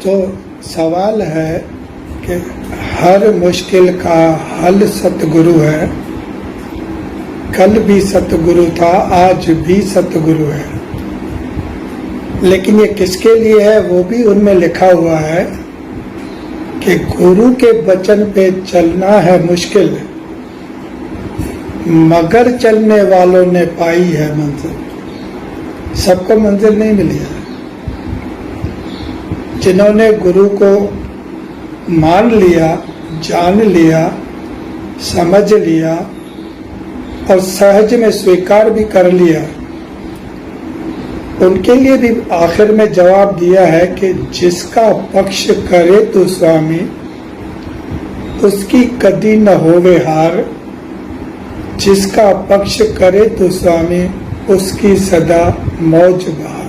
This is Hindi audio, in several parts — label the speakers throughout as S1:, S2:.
S1: तो सवाल है कि हर मुश्किल का हल सतगुरु है। कल भी सतगुरु था, आज भी सतगुरु है। लेकिन ये किसके लिए है वो भी उनमें लिखा हुआ है कि गुरु के वचन पे चलना है मुश्किल, मगर चलने वालों ने पाई है मंजिल। सबको मंजिल नहीं मिली है। जिन्होंने गुरु को मान लिया, जान लिया, समझ लिया और सहज में स्वीकार भी कर लिया, उनके लिए भी आखिर में जवाब दिया है कि जिसका पक्ष करे तो स्वामी, उसकी कदी न होवे हार। जिसका पक्ष करे तो स्वामी, उसकी सदा मौज बहार।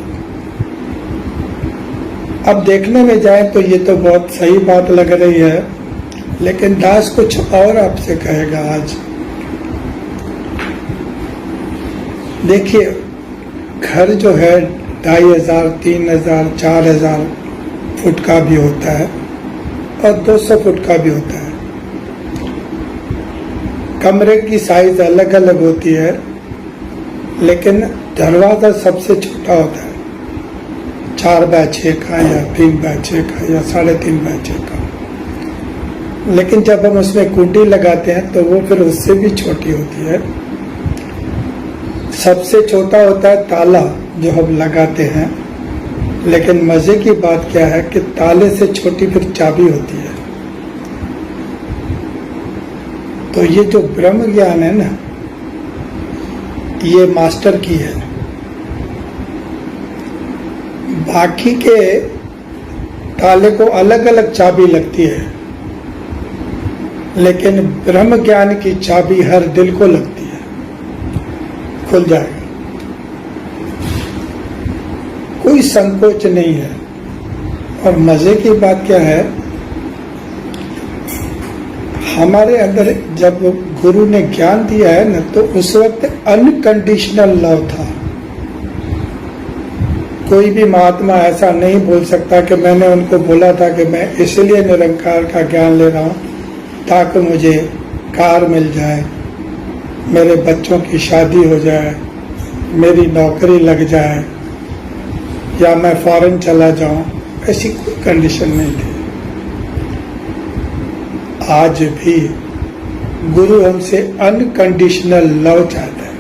S1: अब देखने में जाए तो ये तो बहुत सही बात लग रही है, लेकिन दास कुछ और आपसे कहेगा आज। देखिए, घर जो है 2500, 3000, 4000 फुट का भी होता है और 200 फुट का भी होता है। कमरे की साइज अलग अलग होती है, लेकिन दरवाजा सबसे छोटा होता है, 4x6 का या 3x6 का या 3.5x6 का। लेकिन जब हम उसमें कुंडी लगाते हैं तो वो फिर उससे भी छोटी होती है। सबसे छोटा होता है ताला जो हम लगाते हैं, लेकिन मजे की बात क्या है कि ताले से छोटी फिर चाबी होती है। तो ये जो ब्रह्म ज्ञान है ना, ये मास्टर की है। बाकी के ताले को अलग अलग चाबी लगती है, लेकिन ब्रह्म ज्ञान की चाबी हर दिल को लगती है, खुल जाएगा। कोई संकोच नहीं है। और मजे की बात क्या है, हमारे अंदर जब गुरु ने ज्ञान दिया है ना, तो उस वक्त अनकंडीशनल लव था। कोई भी महात्मा ऐसा नहीं बोल सकता कि मैंने उनको बोला था कि मैं इसलिए निरंकार का ज्ञान ले रहा हूँ ताकि मुझे कार मिल जाए, मेरे बच्चों की शादी हो जाए, मेरी नौकरी लग जाए या मैं फॉरेन चला जाऊं। ऐसी कोई कंडीशन नहीं थी। आज भी गुरु हमसे अनकंडीशनल लव चाहता है,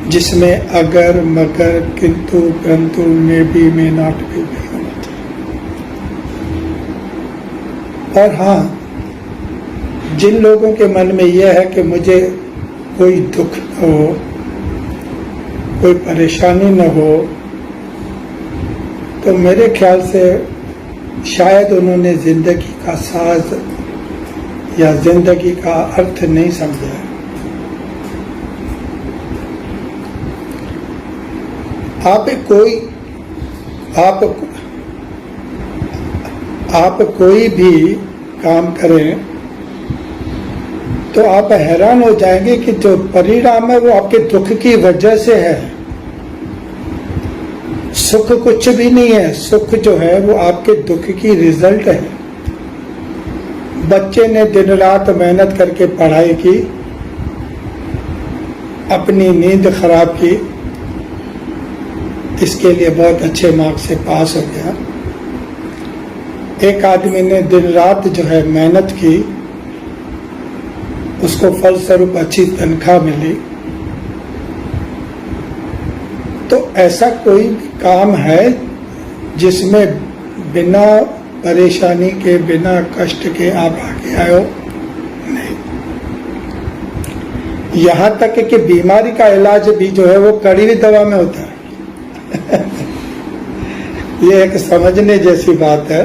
S1: जिसमें अगर मगर किंतु परंतु में भी में नॉट भी होना चाहिए। और हाँ, जिन लोगों के मन में यह है कि मुझे कोई दुख न हो, कोई परेशानी न हो, तो मेरे ख्याल से शायद उन्होंने जिंदगी का साज या जिंदगी का अर्थ नहीं समझा है। आप कोई भी काम करें तो आप हैरान हो जाएंगे कि जो परिणाम है वो आपके दुख की वजह से है। सुख कुछ भी नहीं है। सुख जो है वो आपके दुख की रिजल्ट है। बच्चे ने दिन रात मेहनत करके पढ़ाई की, अपनी नींद खराब की, इसके लिए बहुत अच्छे मार्क्स से पास हो गया। एक आदमी ने दिन रात जो है मेहनत की, उसको फलस्वरूप अच्छी तनख्वाह मिली। तो ऐसा कोई काम है जिसमें बिना परेशानी के, बिना कष्ट के आप आगे आए हो? नहीं। यहां तक कि बीमारी का इलाज भी जो है वो कड़वी दवा में होता है। ये एक समझने जैसी बात है।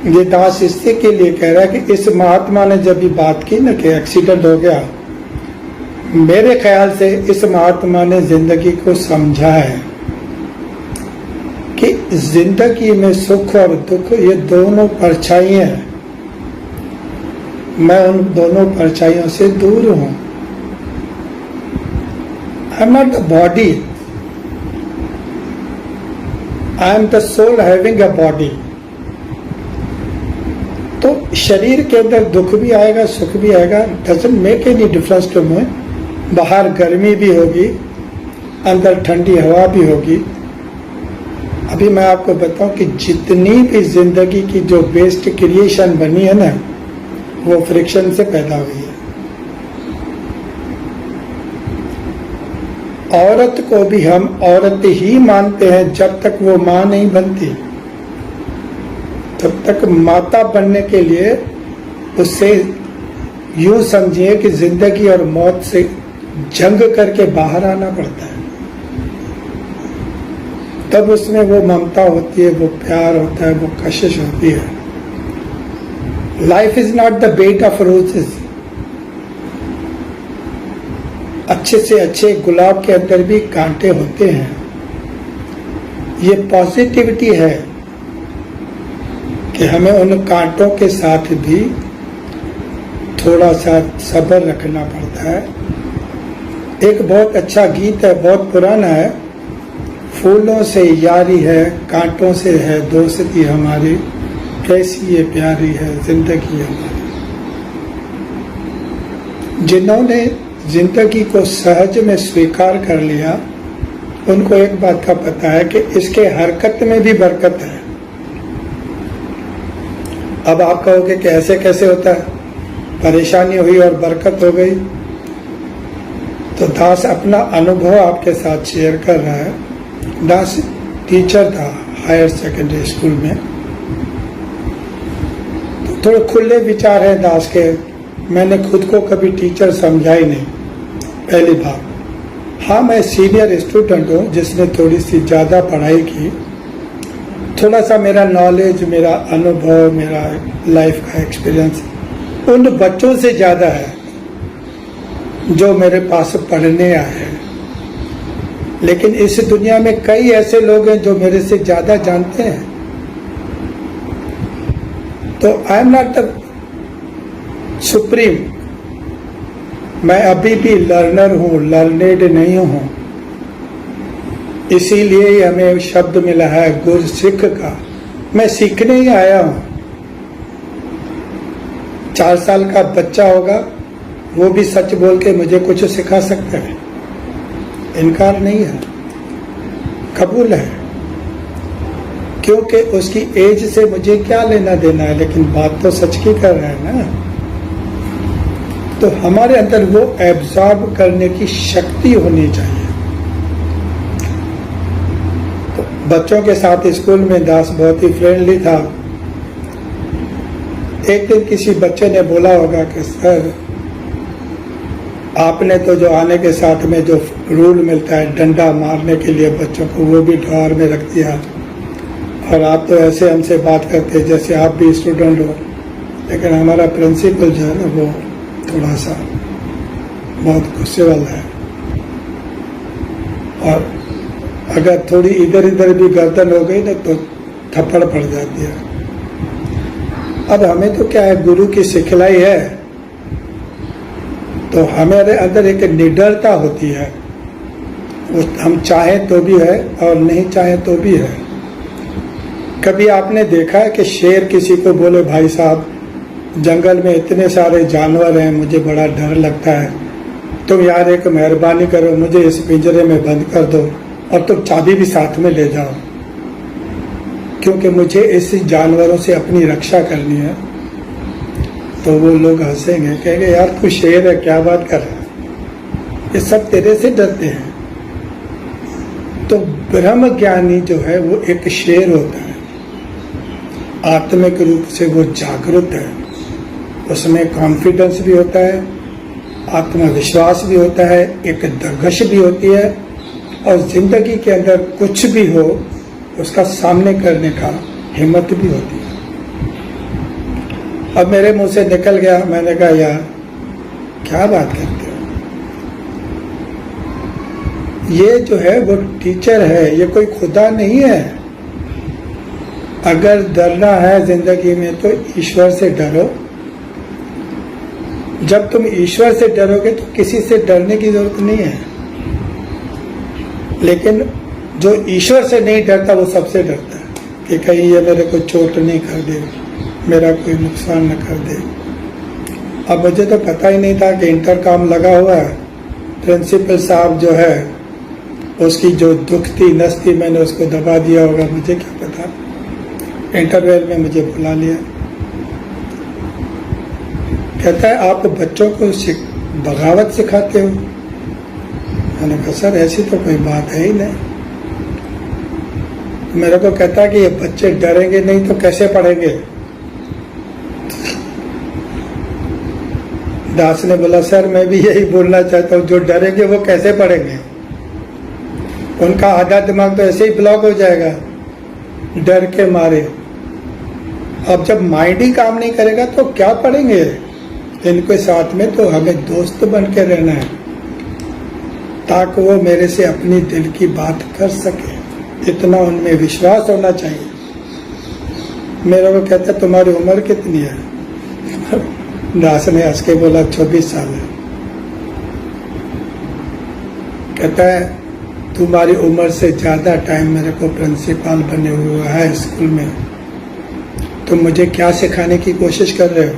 S1: ये दास इससे के लिए कह रहा है कि इस महात्मा ने जब ये बात की ना कि एक्सीडेंट हो गया, मेरे ख्याल से इस महात्मा ने जिंदगी को समझा है कि जिंदगी में सुख और दुख ये दोनों परछाइयां हैं। मैं उन दोनों परछाइयों से दूर हूं। I am not the body. I am the soul having a body. तो शरीर के अंदर दुख भी आएगा, सुख भी आएगा, doesn't make any difference to me. बाहर गर्मी भी होगी, अंदर ठंडी हवा भी होगी। अभी मैं आपको बताऊं कि जितनी भी जिंदगी की जो बेस्ट क्रिएशन बनी है ना, वो फ्रिक्शन से पैदा हुई है। औरत को भी हम औरत ही मानते हैं जब तक वो मां नहीं बनती। तब तक माता बनने के लिए उससे यूं समझिए कि जिंदगी और मौत से जंग करके बाहर आना पड़ता है। तब उसमें वो ममता होती है, वो प्यार होता है, वो कशिश होती है। Life is not the bed of roses. अच्छे से अच्छे गुलाब के अंदर भी कांटे होते हैं। ये पॉजिटिविटी है कि हमें उन कांटों के साथ भी थोड़ा सा सब्र रखना पड़ता है। एक बहुत अच्छा गीत है, बहुत पुराना है, फूलों से यारी है, कांटों से है दोस्ती हमारी, कैसी ये प्यारी है जिंदगी हमारी। जिन्होंने जिंदगी को सहज में स्वीकार कर लिया, उनको एक बात का पता है कि इसके हरकत में भी बरकत है। अब आप कहोगे कि ऐसे कैसे होता है, परेशानी हुई और बरकत हो गई। तो दास अपना अनुभव आपके साथ शेयर कर रहा है। दास टीचर था हायर सेकेंडरी स्कूल में। तो थोड़े खुले विचार हैं दास के। मैंने खुद को कभी टीचर समझा ही नहीं, पहली बात। हाँ, मैं सीनियर स्टूडेंट हूँ जिसने थोड़ी सी ज़्यादा पढ़ाई की। थोड़ा सा मेरा नॉलेज, मेरा अनुभव, मेरा लाइफ का एक्सपीरियंस उन बच्चों से ज़्यादा है जो मेरे पास पढ़ने आए हैं। लेकिन इस दुनिया में कई ऐसे लोग हैं जो मेरे से ज़्यादा जानते हैं। तो आई एम नॉट द सुप्रीम। मैं अभी भी लर्नर हूँ, लर्नेड नहीं हूँ। इसीलिए हमें शब्द मिला है गुर सिख का। मैं सीखने ही आया हूँ। 4 साल का बच्चा होगा, वो भी सच बोल के मुझे कुछ सिखा सकता है, इनकार नहीं है, कबूल है। क्योंकि उसकी एज से मुझे क्या लेना देना है, लेकिन बात तो सच की कर रहा है ना। तो हमारे अंदर वो एब्जॉर्ब करने की शक्ति होनी चाहिए। तो बच्चों के साथ स्कूल में दास बहुत ही फ्रेंडली था। एक दिन किसी बच्चे ने बोला होगा कि सर, आपने तो जो आने के साथ में जो रूल मिलता है डंडा मारने के लिए बच्चों को, वो भी ड्रॉअर में रख दिया, और आप तो ऐसे हमसे बात करते हैं जैसे आप भी स्टूडेंट हो। लेकिन हमारा प्रिंसिपल जो है ना, वो थोड़ा सा बहुत गुस्से वाला है, और अगर थोड़ी इधर इधर भी गर्दन हो गई ना तो थप्पड़ पड़ जाती है। अब हमें तो क्या है, गुरु की सिखलाई है, तो हमारे अंदर एक निडरता होती है। वो हम चाहें तो भी है और नहीं चाहें तो भी है। कभी आपने देखा है कि शेर किसी को बोले, भाई साहब जंगल में इतने सारे जानवर हैं, मुझे बड़ा डर लगता है, तुम यार एक मेहरबानी करो, मुझे इस पिंजरे में बंद कर दो और तुम चाबी भी साथ में ले जाओ, क्योंकि मुझे इस जानवरों से अपनी रक्षा करनी है। तो वो लोग हंसेंगे, कहेंगे यार तू शेर है, क्या बात कर रहा है, ये सब तेरे से डरते हैं। तो ब्रह्म ज्ञानी जो है वो एक शेर होता है, आत्मिक रूप से वो जागरूक है, उसमें कॉन्फिडेंस भी होता है, आत्मविश्वास भी होता है, एक दगश भी होती है, और जिंदगी के अंदर कुछ भी हो उसका सामने करने का हिम्मत भी होती है। अब मेरे मुंह से निकल गया, मैंने कहा यार क्या बात करते हो, ये जो है वो टीचर है, ये कोई खुदा नहीं है। अगर डरना है जिंदगी में तो ईश्वर से डरो। जब तुम ईश्वर से डरोगे तो किसी से डरने की जरूरत नहीं है। लेकिन जो ईश्वर से नहीं डरता वो सबसे डरता है कि कहीं ये मेरे को चोट नहीं कर दे, मेरा कोई नुकसान न कर दे। अब मुझे तो पता ही नहीं था कि इंटरकॉम लगा हुआ है। प्रिंसिपल साहब जो है उसकी जो दुख थी नस थी, मैंने उसको दबा दिया होगा, मुझे क्या पता। इंटरवल में मुझे बुला लिया, कहता है आप बच्चों को बगावत सिखाते हो। मैंने कहा सर ऐसी तो कोई बात है ही नहीं। मेरे को कहता है कि ये बच्चे डरेंगे नहीं तो कैसे पढ़ेंगे। दास ने बोला सर मैं भी यही बोलना चाहता हूँ, जो डरेंगे वो कैसे पढ़ेंगे, उनका आधा दिमाग तो ऐसे ही ब्लॉक हो जाएगा डर के मारे। अब जब माइंड ही काम नहीं करेगा तो क्या पढ़ेंगे। इनके साथ में तो हमें दोस्त बन के रहना है ताकि वो मेरे से अपनी दिल की बात कर सके, इतना उनमें विश्वास होना चाहिए। मेरे को कहता तुम्हारी उम्र कितनी है? दास ने हंस के बोला 24 साल है। कहता है तुम्हारी उम्र से ज्यादा टाइम मेरे को प्रिंसिपल बने हुआ है स्कूल में, तुम मुझे क्या सिखाने की कोशिश कर रहे हो?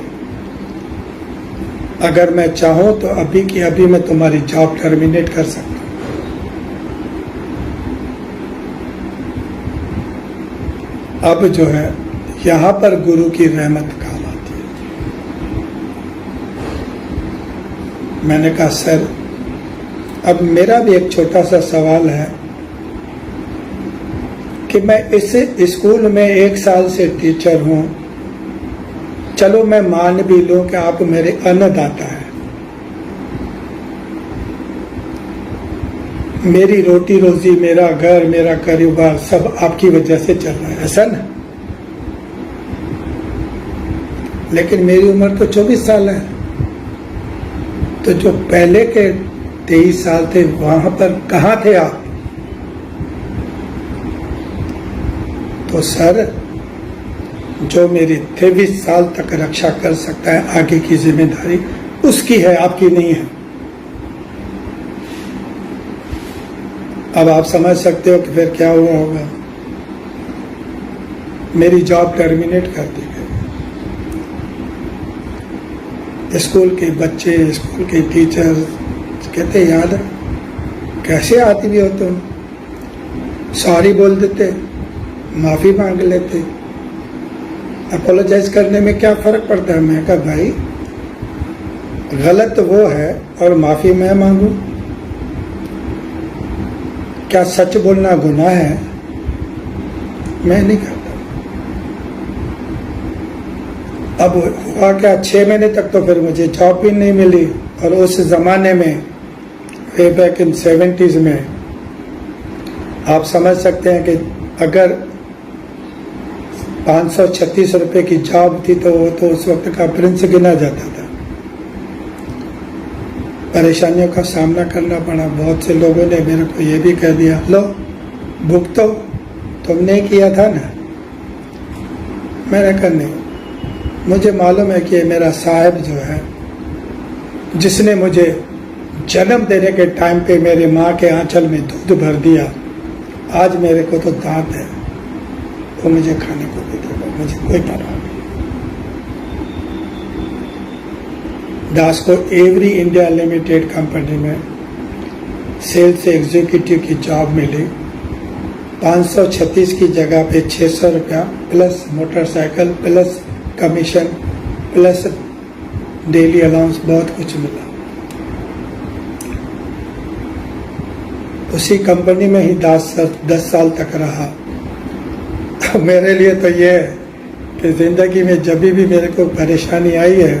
S1: अगर मैं चाहूं तो अभी की अभी मैं तुम्हारी जॉब टर्मिनेट कर सकता हूं। अब जो है यहां पर गुरु की रहमत काम आती है। मैंने कहा सर अब मेरा भी एक छोटा सा सवाल है कि मैं इस स्कूल में 1 साल से टीचर हूं, चलो मैं मान भी लूं कि आप मेरे अन्नदाता हैं, मेरी रोटी रोजी, मेरा घर, मेरा कारोबार सब आपकी वजह से चल रहा है, ऐसा ना? लेकिन मेरी उम्र तो 24 साल है, तो जो पहले के 23 साल थे वहां पर कहां थे आप? तो सर जो मेरी 23 साल तक रक्षा कर सकता है आगे की जिम्मेदारी उसकी है, आपकी नहीं है। अब आप समझ सकते हो कि फिर क्या हुआ होगा। मेरी जॉब टर्मिनेट कर दी गई। स्कूल के बच्चे, स्कूल के टीचर कहते याद कैसे आती भी हो तुम, सॉरी बोल देते, माफी मांग लेते, अपोलोजाइज करने में क्या फर्क पड़ता है। मैं कहा भाई गलत वो है और माफी मैं मांगू, क्या सच बोलना गुनाह है? मैं नहीं करता। अब हुआ क्या, 6 महीने तक तो फिर मुझे जॉब भी नहीं मिली। और उस जमाने में वे बैक इन 70s में आप समझ सकते हैं कि अगर 536 रुपए की जॉब थी तो वो तो उस वक्त का प्रिंस गिना जाता था। परेशानियों का सामना करना पड़ा। बहुत से लोगों ने मेरे को ये भी कह दिया लो भुगतो, तुमने किया था ना। मैंने कहा नहीं, मुझे मालूम है कि मेरा साहब जो है जिसने मुझे जन्म देने के टाइम पे मेरी माँ के आंचल में दूध भर दिया, आज मेरे को तो दांत है, वो मुझे खाने को भी देगा, मुझे कोई परवाह नहीं। दास को एवरी इंडिया लिमिटेड कंपनी में सेल्स एग्जीक्यूटिव की जॉब मिली। 536 की जगह पे 600 रुपया plus motorcycle plus commission plus daily allowance बहुत कुछ मिला। उसी कंपनी में ही 10 साल तक रहा। तो मेरे लिए तो ये है कि जिंदगी में जब भी मेरे को परेशानी आई है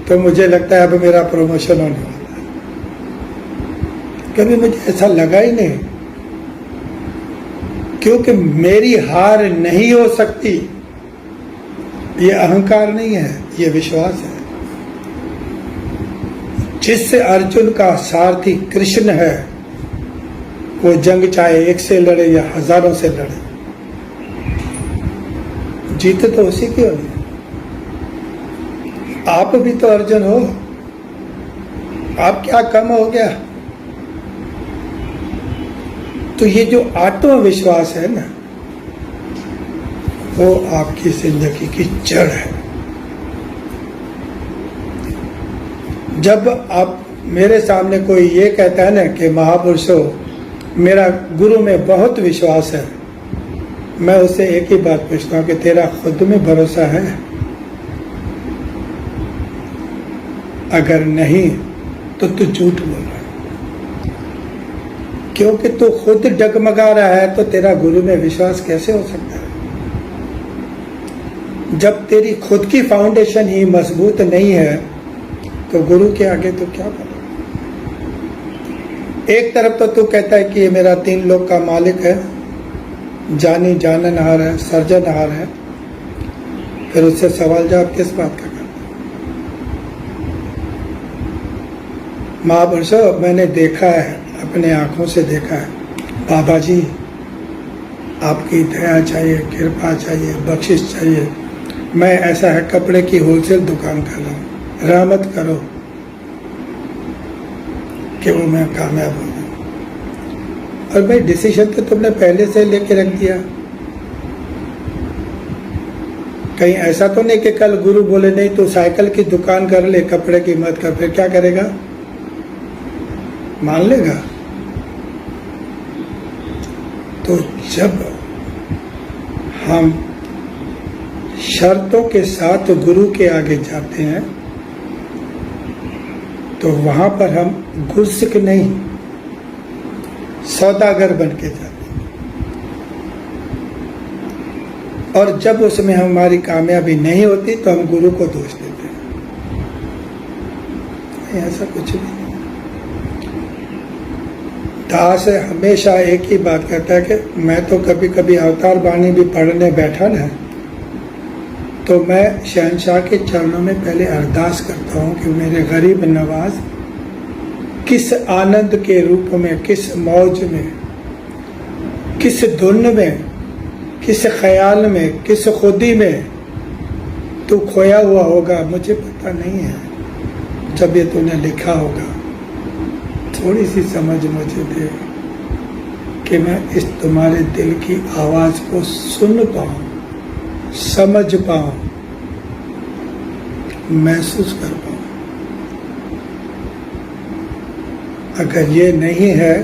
S1: तो मुझे लगता है अब मेरा प्रमोशन होने वाला है। कभी मुझे ऐसा लगा ही नहीं, क्योंकि मेरी हार नहीं हो सकती। ये अहंकार नहीं है, ये विश्वास है। जिससे अर्जुन का सारथी कृष्ण है, वो जंग चाहे 1 से लड़े या हजारों से लड़े, जीत तो उसी की होनी है। आप भी तो अर्जुन हो, आप क्या कम हो गया? तो ये जो आत्मविश्वास है ना, वो आपकी जिंदगी की जड़ है। जब आप मेरे सामने कोई ये कहता है ना कि महापुरुषों मेरा गुरु में बहुत विश्वास है, मैं उससे एक ही बात पूछता हूँ कि तेरा खुद में भरोसा है? अगर नहीं तो तू झूठ बोल रहा है, क्योंकि तू खुद डगमगा रहा है तो तेरा गुरु में विश्वास कैसे हो सकता है? जब तेरी खुद की फाउंडेशन ही मजबूत नहीं है तो गुरु के आगे तो क्या करोगे? एक तरफ तो तू कहता है कि ये मेरा 3 लोक का मालिक है, जानी जाननहार है, सर्जनहार है, फिर उससे सवाल जवाब किस बात का करना? महापुरुषों, मैंने देखा है, अपने आंखों से देखा है, बाबा जी आपकी दया चाहिए, कृपा चाहिए, बख्शिश चाहिए। मैं ऐसा है कपड़े की होलसेल दुकान कर रहा हूँ, रहमत करो कि वो मैं कामयाब हो जाऊँ। और भाई डिसीजन तो तुमने पहले से लेके रख दिया। कहीं ऐसा तो नहीं कि कल गुरु बोले नहीं तो साइकिल की दुकान कर ले, कपड़े की मत कर, फिर क्या करेगा? मान लेगा? तो जब हम शर्तों के साथ गुरु के आगे जाते हैं तो वहां पर हम गुस्सिक नहीं, सौदागर बन के जाते हैं। और जब उसमें हमारी कामयाबी नहीं होती तो हम गुरु को दोष देते हैं। ऐसा कुछ भी नहीं। दास हमेशा एक ही बात कहता है कि मैं तो कभी कभी अवतार वाणी भी पढ़ने बैठा ना, तो मैं शहंशाह के चरणों में पहले अरदास करता हूँ कि मेरे गरीब नवाज किस आनंद के रूप में, किस मौज में, किस धुन में, किस ख्याल में, किस खुदी में तू खोया हुआ होगा, मुझे पता नहीं है। जब ये तूने लिखा होगा, थोड़ी सी समझ मुझे दे कि मैं इस तुम्हारे दिल की आवाज को सुन पाऊं, समझ पाऊं, महसूस कर पाऊं। अगर ये नहीं है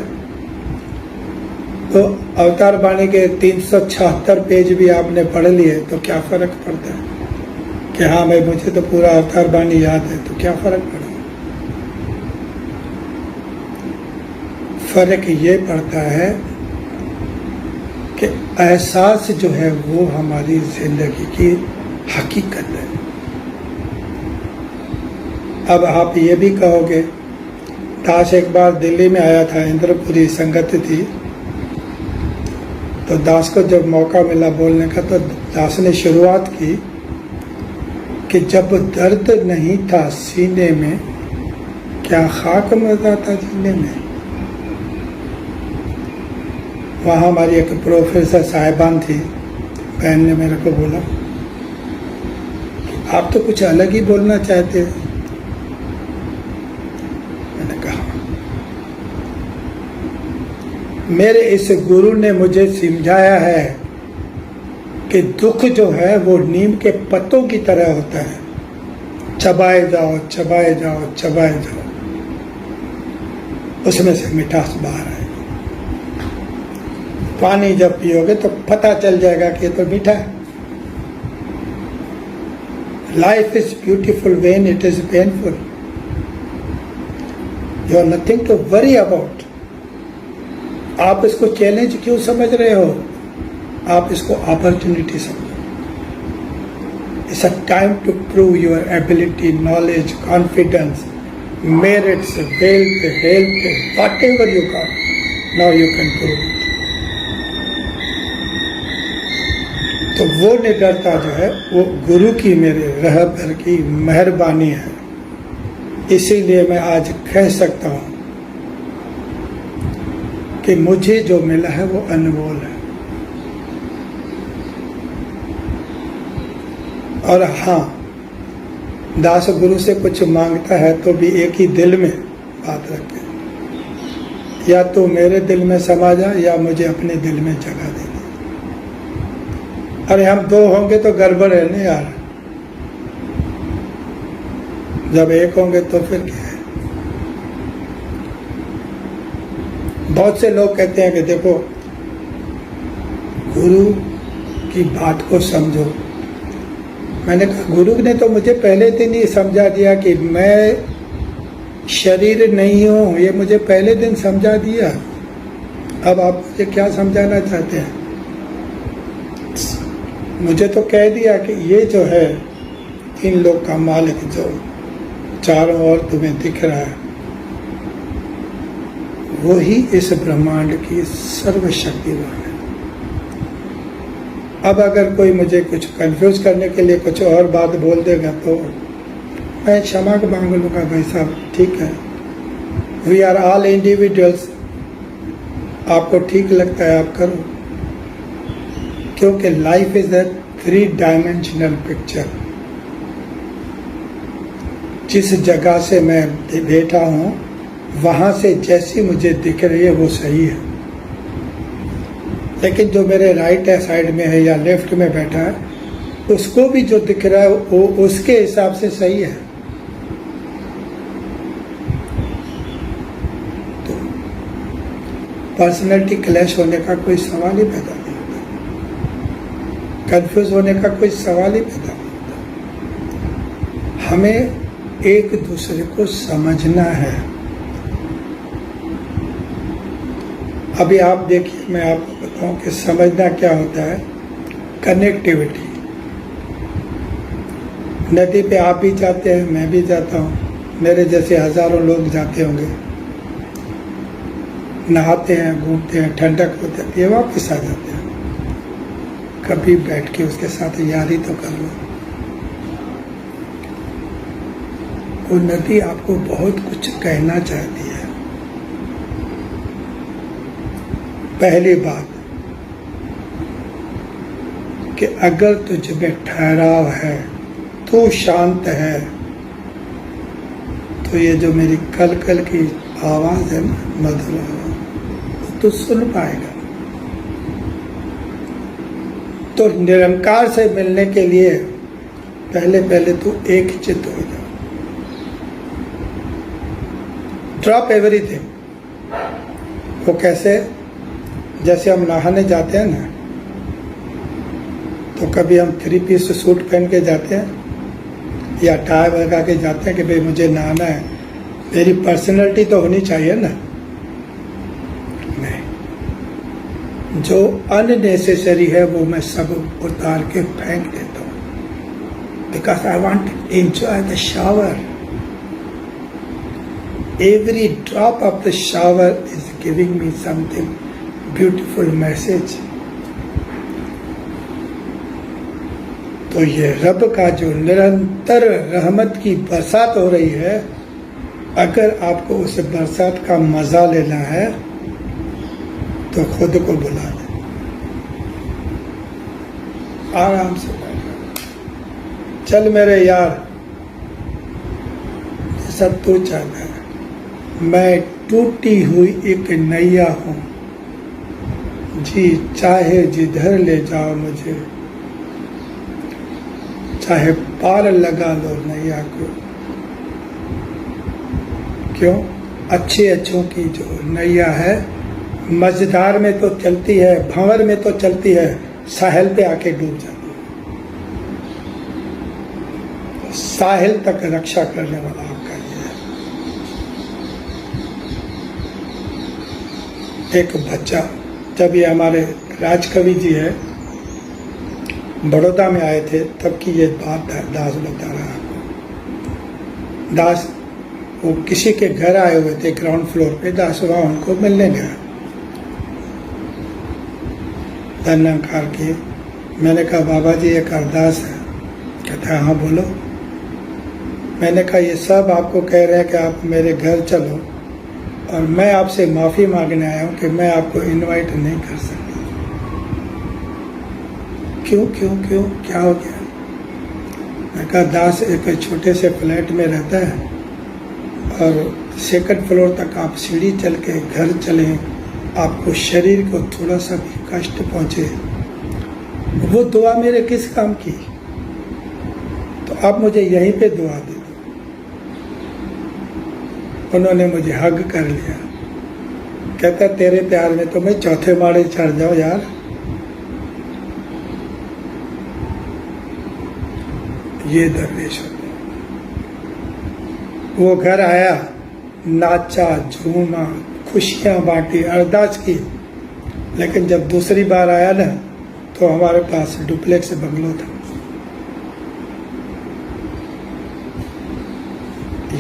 S1: तो अवतार वाणी के 376 पेज भी आपने पढ़ लिए तो क्या फर्क पड़ता है कि हाँ भाई मुझे तो पूरा अवतार वाणी याद है, तो क्या फर्क पड़ा? फर्क ये पड़ता है कि एहसास जो है वो हमारी जिंदगी की हकीकत है। अब आप ये भी कहोगे, दास एक बार दिल्ली में आया था, इंद्रपुरी संगत थी, तो दास को जब मौका मिला बोलने का तो दास ने शुरुआत की कि जब दर्द नहीं था सीने में, क्या खाक मजा था जीने में। वहाँ हमारी एक प्रोफेसर साहिबान थी, बहन ने मेरे को बोला आप तो कुछ अलग ही बोलना चाहते हैं। मैंने कहा मेरे इस गुरु ने मुझे समझाया है कि दुख जो है वो नीम के पत्तों की तरह होता है, चबाए जाओ चबाए जाओ चबाए जाओ, उसमें से मिठास बाहर आएगी। पानी जब पियोगे तो पता चल जाएगा कि ये तो मीठा है। Life is beautiful when it is painful. You are nothing to worry about. आप इसको चैलेंज क्यों समझ रहे हो? आप इसको अपॉर्चुनिटी समझो। It's a time to prove your ability, knowledge, confidence, merits, wealth, health, whatever you got, now you can prove it. तो वो निडरता जो है वो गुरु की मेरे रहबर की मेहरबानी है। इसीलिए मैं आज कह सकता हूं कि मुझे जो मिला है वो अनमोल है। और हाँ, दास गुरु से कुछ मांगता है तो भी एक ही दिल में बात रखे, या तो मेरे दिल में समा जा या मुझे अपने दिल में जगह दे दे। अरे हम दो होंगे तो गड़बड़ है ना यार, जब एक होंगे तो फिर क्या है। बहुत से लोग कहते हैं कि देखो गुरु की बात को समझो। मैंने कहा गुरु ने तो मुझे पहले दिन ही समझा दिया कि मैं शरीर नहीं हूं, ये मुझे पहले दिन समझा दिया। अब आप मुझे क्या समझाना चाहते हैं? मुझे तो कह दिया कि ये जो है इन लोग का मालिक जो चारों ओर तुम्हें दिख रहा है, वो ही इस ब्रह्मांड की सर्वशक्तिवान है। अब अगर कोई मुझे कुछ कंफ्यूज करने के लिए कुछ और बात बोल देगा तो मैं क्षमा मांग लूँगा, भाई साहब ठीक है, वी आर ऑल इंडिविजुअल्स, आपको ठीक लगता है आप करो, क्योंकि life is a 3 dimensional picture. जिस जगह से मैं बैठा हूँ वहाँ से जैसी मुझे दिख रही है वो सही है, लेकिन जो मेरे राइट साइड में है या लेफ्ट में बैठा है उसको भी जो दिख रहा है वो उसके हिसाब से सही है। तो पर्सनैलिटी क्लैश होने का कोई सवाल ही पैदा नहीं होता, कंफ्यूज होने का कोई सवाल ही पैदा नहीं होता। हमें एक दूसरे को समझना है। अभी आप देखिए, मैं आपको बताऊं कि समझना क्या होता है। कनेक्टिविटी, नदी पे आप भी जाते हैं, मैं भी जाता हूँ, मेरे जैसे हजारों लोग जाते होंगे, नहाते हैं, घूमते हैं, ठंडक होते हैं, ये वापस आ जाते हैं। कभी बैठ के उसके साथ यारी तो कर लो। वो नदी आपको बहुत कुछ कहना चाहती है। पहली बात कि अगर तुझ में ठहराव है, तू शांत है, तो ये जो मेरी कल कल की आवाज है ना, मधुर आवाज, तो सुन पाएगा। तो निरंकार से मिलने के लिए पहले पहले तू एक चित्त हो जा। Drop everything. वो कैसे? जैसे हम नहाने जाते हैं ना, तो कभी हम 3 पीस सूट पहन के जाते हैं या टाई लगा के जाते हैं कि भाई मुझे नहाना है, मेरी पर्सनैलिटी तो होनी चाहिए ना। नहीं, जो अननेसेसरी है वो मैं सब उतार के फेंक देता हूँ, because I want to enjoy the shower. Every drop of the shower is giving me something beautiful message. तो ये रब का जो निरंतर रहमत की बरसात हो रही है, अगर आपको उस बरसात का मजा लेना है तो खुद को बुला लें, आराम से बैठ, चल मेरे यार, सब तू चाहता है, मैं टूटी हुई एक नैया हूं, जी चाहे जिधर ले जाओ मुझे, चाहे पार लगा लो नैया को। क्यों? अच्छे अच्छों की जो नैया है, मझधार में तो चलती है, भंवर में तो चलती है, साहिल पे आके डूब जाती है। साहिल तक रक्षा करने वाला आपका ये है। एक बच्चा, जब ये हमारे राजकवि जी है बड़ौदा में आए थे, तब की ये बात दास बता रहा है। दास वो किसी के घर आए हुए थे ग्राउंड फ्लोर पे, दास वहाँ उनको मिलने गया, धन्यकार किए। मैंने कहा बाबा जी एक अरदास है। कहता है हाँ बोलो। मैंने कहा ये सब आपको कह रहे हैं कि आप मेरे घर चलो, और मैं आपसे माफ़ी मांगने आया हूँ कि मैं आपको इनवाइट नहीं कर सकता। क्यों क्यों क्यों, क्या हो गया? मैं कहा दास एक छोटे से फ्लैट में रहता है और सेकंड फ्लोर तक आप सीढ़ी चल के घर चलें, आपको शरीर को थोड़ा सा भी कष्ट पहुंचे, वो दुआ मेरे किस काम की? तो आप मुझे यहीं पे दुआ दे दो। उन्होंने मुझे हग कर लिया, कहता तेरे प्यार में तो मैं चौथे माड़े चढ़ जाऊं यार। ये दरवेश होते। वो घर आया, नाचा, झूमा, खुशियां बांटी, अरदास की। लेकिन जब दूसरी बार आया ना, तो हमारे पास डुप्लेक्स बंगलो था।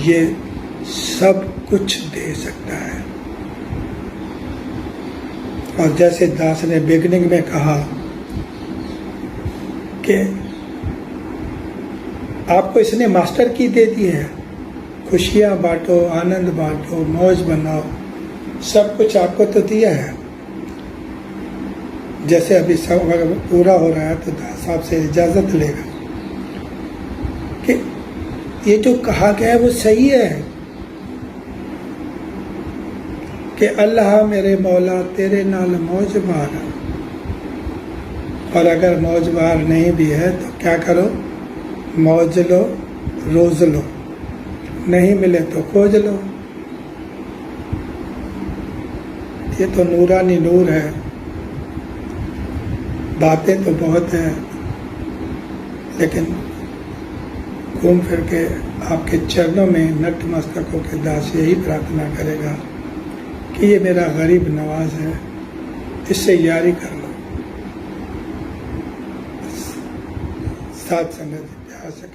S1: ये सब कुछ दे सकता है। और जैसे दास ने बिगनिंग में कहा कि आपको इसने मास्टर की दे दी है, खुशियां बांटो, आनंद बांटो, मौज बनाओ, सब कुछ आपको तो दिया है। जैसे अभी सब अगर पूरा हो रहा है तो दास साहब से इजाजत लेगा कि ये जो कहा गया है वो सही है कि अल्लाह मेरे मौला तेरे नाल मौज बार। और अगर मौज बार नहीं भी है तो क्या करो? मौज लो, रोज लो, नहीं मिले तो खोज लो। ये तो नूरानी नूर है। बातें तो बहुत हैं, लेकिन घूम फिर के आपके चरणों में नतमस्तक होकर दास यही प्रार्थना करेगा कि ये मेरा गरीब नवाज है, इससे यारी कर लो। साथ संगत प्यार से